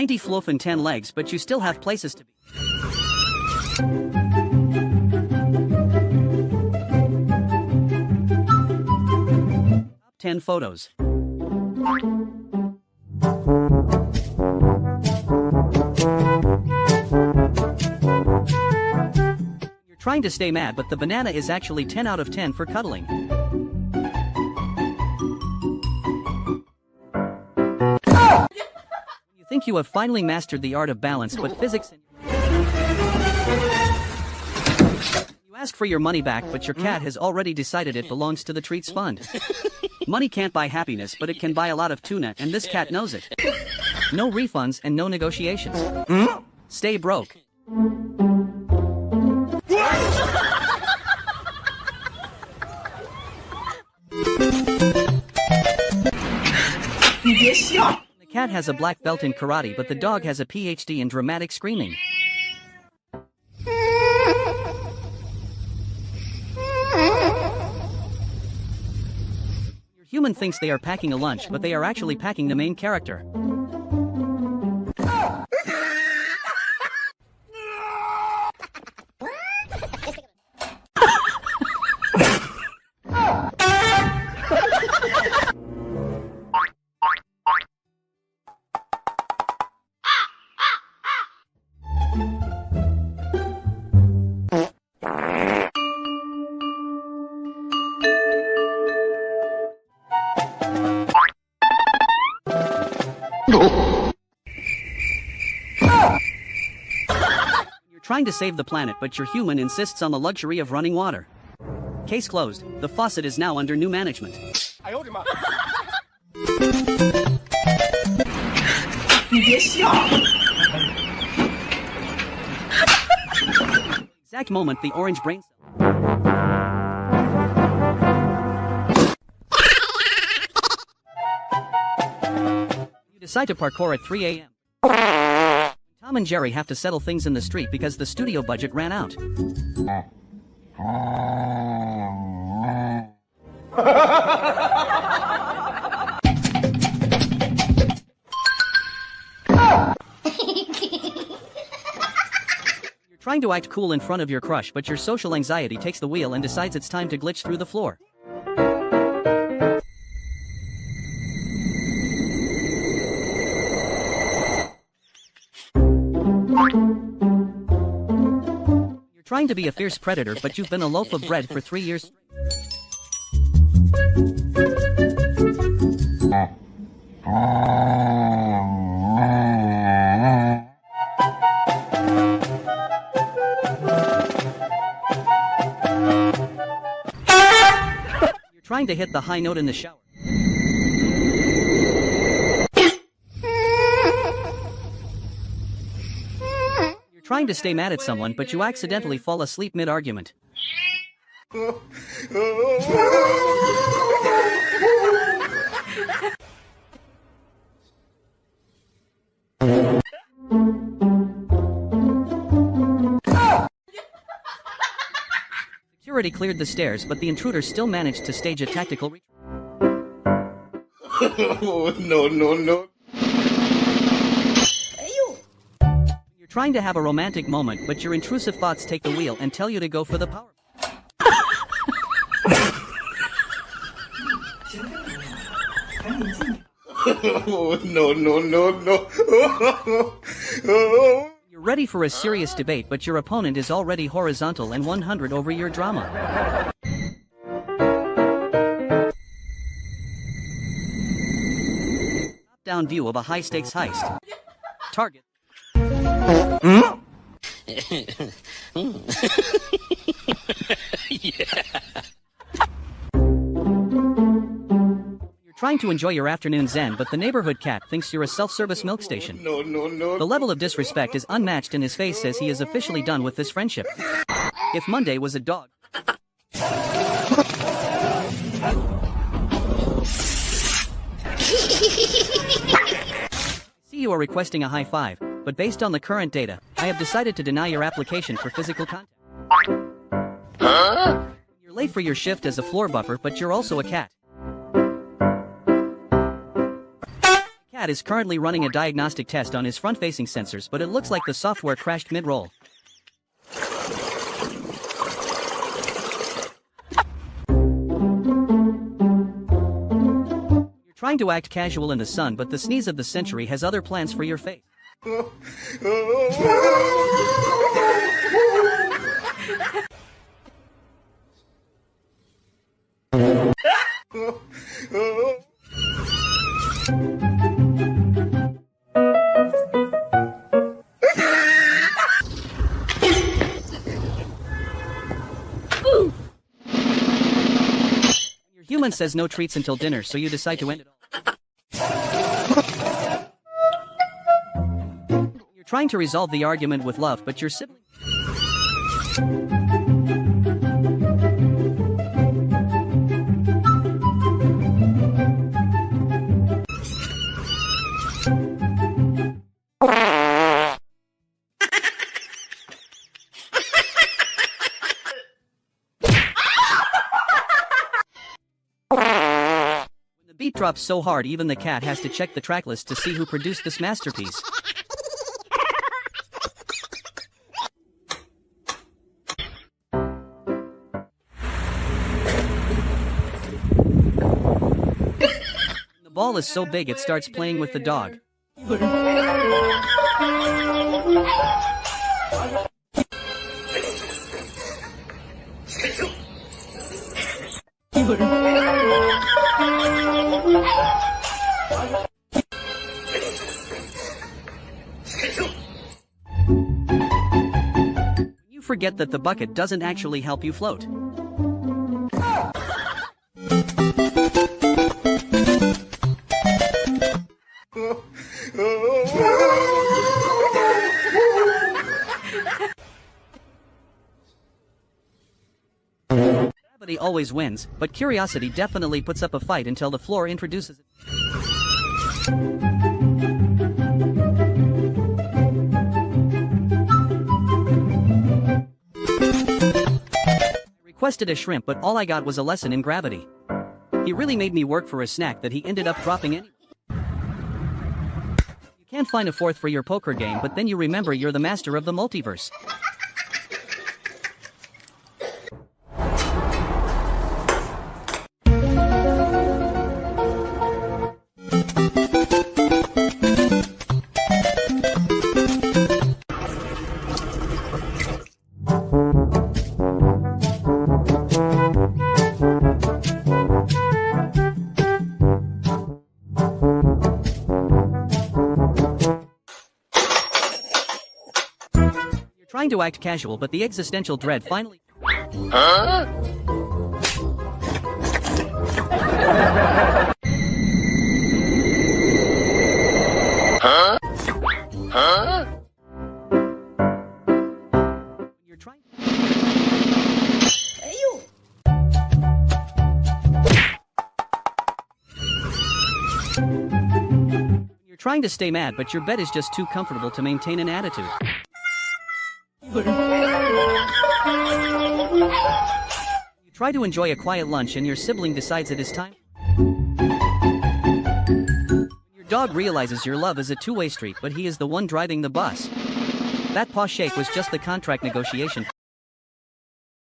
90 fluff and 10 legs, but you still have places to be. 10 photos. You're trying to stay mad, but the banana is actually 10 out of 10 for cuddling. You think you have finally mastered the art of balance, but physics. You ask for your money back, but your cat has already decided it belongs to the treats fund. Money can't buy happiness, but it can buy a lot of tuna, and this cat knows it. No refunds and no negotiations. Stay broke. The cat has a black belt in karate, but the dog has a PhD in dramatic screaming. Your human thinks they are packing a lunch, but they are actually packing the main character. You're trying to save the planet, but your human insists on the luxury of running water. Case closed. The faucet is now under new management. Exact moment the orange brain cell. You decide to parkour at 3 a.m. Tom and Jerry have to settle things in the street because the studio budget ran out. You're trying to act cool in front of your crush, but your social anxiety takes the wheel and decides it's time to glitch through the floor. You're trying to be a fierce predator, but you've been a loaf of bread for 3 years. You're trying to hit the high note in the shower. You're trying to stay mad at someone, but you accidentally fall asleep mid-argument. Security cleared the stairs, but the intruder still managed to stage a tactical retreat. No. You're trying to have a romantic moment, but your intrusive thoughts take the wheel and tell you to go for the power. No. You're ready for a serious debate, but your opponent is already horizontal and 100 over your drama. Top-down view of a high-stakes heist. Target. You're trying to enjoy your afternoon zen, but the neighborhood cat thinks you're a self-service milk station. No. The level of disrespect is unmatched, and his face says he is officially done with this friendship. If Monday was a dog. I see you are requesting a high five, but based on the current data, I have decided to deny your application for physical contact. You're late for your shift as a floor buffer, but you're also a cat. The cat is currently running a diagnostic test on his front-facing sensors, but it looks like the software crashed mid-roll. You're trying to act casual in the sun, but the sneeze of the century has other plans for your face. Your human says no treats until dinner, so you decide to end it all. You're trying to resolve the argument with love, but your sibling... The beat drops so hard even the cat has to check the track list to see who produced this masterpiece. The ball is so big it starts playing with the dog. You forget that the bucket doesn't actually help you float. Gravity always wins, but curiosity definitely puts up a fight until the floor introduces it. I requested a shrimp, but all I got was a lesson in gravity. He really made me work for a snack that he ended up dropping anyway. You can't find a fourth for your poker game, but then you remember you're the master of the multiverse. Trying to act casual, but the existential dread finally... Huh? Huh? Huh? You're trying... Hey, you! You're trying to stay mad, but your bed is just too comfortable to maintain an attitude. You try to enjoy a quiet lunch and your sibling decides it is time. Your dog realizes your love is a two-way street, but he is the one driving the bus. That paw shake was just the contract negotiation.